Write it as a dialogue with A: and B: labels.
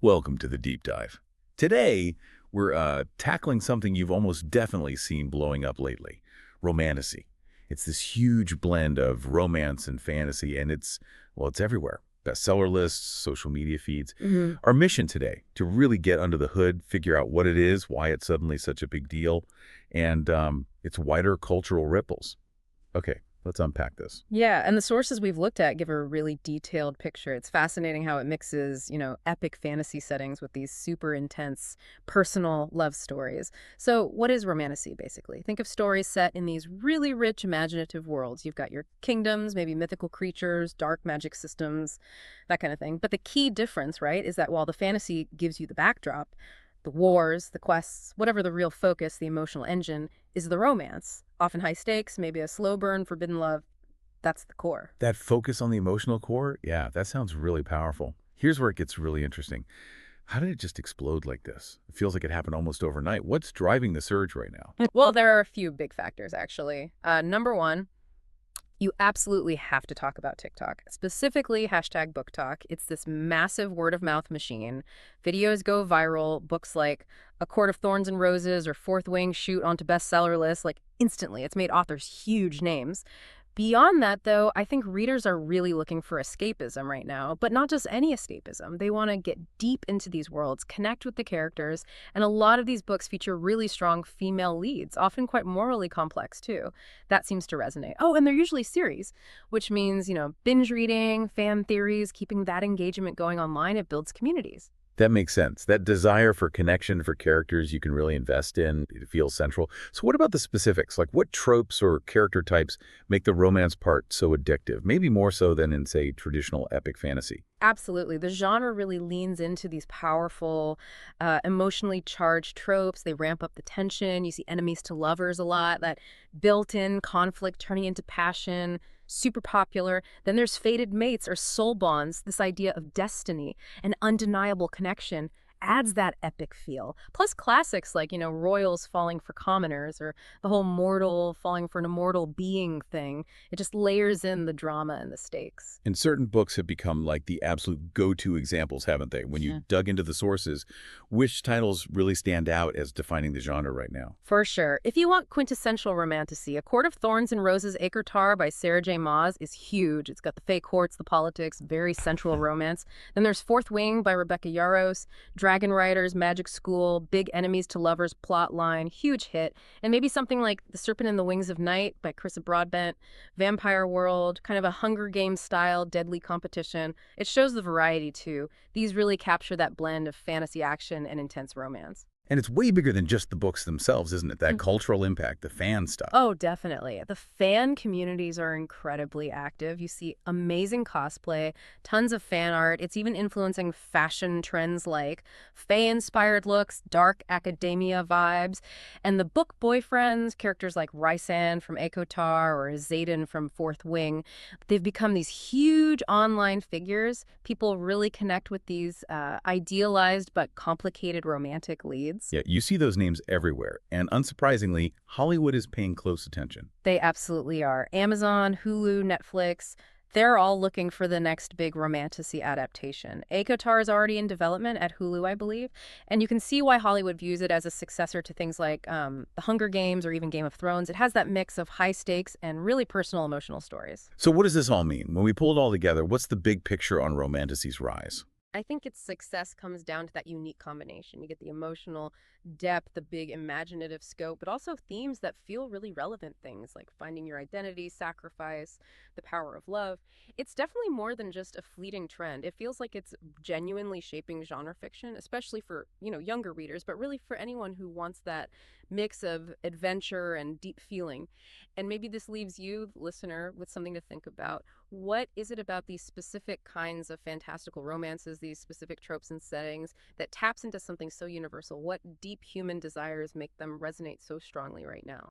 A: Welcome to the deep dive. Today, we're tackling something you've almost definitely seen blowing up lately, romantasy. It's this huge blend of romance and fantasy, and it's everywhere. Bestseller lists, social media feeds.
B: Mhm.
A: Our mission today, to really get under the hood, figure out what it is, why it's suddenly such a big deal, and its wider cultural ripples. Okay, let's unpack this.
B: Yeah, and the sources we've looked at give a really detailed picture. It's fascinating how it mixes, epic fantasy settings with these super intense personal love stories. So, what is romantasy, basically? Think of stories set in these really rich, imaginative worlds. You've got your kingdoms, maybe mythical creatures, dark magic systems, that kind of thing. But the key difference, right, is that while the fantasy gives you the backdrop, the wars, the quests, whatever the real focus, the emotional engine, is the romance. Often high stakes, maybe a slow burn, forbidden love. That's the core.
A: That focus on the emotional core, yeah, that sounds really powerful. Here's where it gets really interesting. How did it just explode like this? It feels like it happened almost overnight. What's driving the surge right now?
B: Well, there are a few big factors, actually. Number one, you absolutely have to talk about TikTok, specifically hashtag book talk. It's this massive word of mouth machine. Videos go viral. Books like A Court of Thorns and Roses or Fourth Wing shoot onto bestseller lists like instantly. It's made authors huge names. Beyond that, though, I think readers are really looking for escapism right now, but not just any escapism. They want to get deep into these worlds, connect with the characters, and a lot of these books feature really strong female leads, often quite morally complex, too. That seems to resonate. Oh, and they're usually series, which means, binge reading, fan theories, keeping that engagement going online, it builds communities.
A: That makes sense. That desire for connection for characters you can really invest in, it feels central. So what about the specifics? Like what tropes or character types make the romance part so addictive? Maybe more so than in, say, traditional epic fantasy.
B: Absolutely. The genre really leans into these powerful, emotionally charged tropes. They ramp up the tension. You see enemies to lovers a lot, that built in conflict turning into passion, super popular. Then there's fated mates or soul bonds, this idea of destiny, an undeniable connection. Adds that epic feel. Plus classics like, royals falling for commoners or the whole mortal falling for an immortal being thing. It just layers in the drama and the stakes.
A: And certain books have become like the absolute go-to examples, haven't they? When you dug into the sources, which titles really stand out as defining the genre right now?
B: For sure. If you want quintessential romantasy, A Court of Thorns and Roses Acre Tar by Sarah J. Maas is huge. It's got the fake courts, the politics, very sensual romance. Then there's Fourth Wing by Rebecca Yarros, Dragon Riders, Magic School, big enemies to lovers plot line, huge hit. And maybe something like The Serpent and the Wings of Night by Carissa Broadbent, Vampire World, kind of a Hunger Games style deadly competition. It shows the variety too. These really capture that blend of fantasy action and intense romance.
A: And it's way bigger than just the books themselves, isn't it? That cultural impact, the fan stuff.
B: Oh, definitely. The fan communities are incredibly active. You see amazing cosplay, tons of fan art. It's even influencing fashion trends like Fae-inspired looks, dark academia vibes. And the book boyfriends, characters like Rysand from Ekotar or Zayden from Fourth Wing, they've become these huge online figures. People really connect with these idealized but complicated romantic leads.
A: Yeah, you see those names everywhere. And unsurprisingly, Hollywood is paying close attention.
B: They absolutely are. Amazon, Hulu, Netflix, they're all looking for the next big romantasy adaptation. ACOTAR is already in development at Hulu, I believe, and you can see why Hollywood views it as a successor to things like The Hunger Games or even Game of Thrones. It has that mix of high stakes and really personal, emotional stories.
A: So what does this all mean? When we pull it all together, what's the big picture on romantasy's rise?
B: I think its success comes down to that unique combination. You get the emotional depth, the big imaginative scope, but also themes that feel really relevant things like finding your identity, sacrifice, the power of love. It's definitely more than just a fleeting trend. It feels like it's genuinely shaping genre fiction, especially for, younger readers, but really for anyone who wants that mix of adventure and deep feeling. And maybe this leaves you, listener, with something to think about. What is it about these specific kinds of fantastical romances, these specific tropes and settings, that taps into something so universal? What deep human desires make them resonate so strongly right now?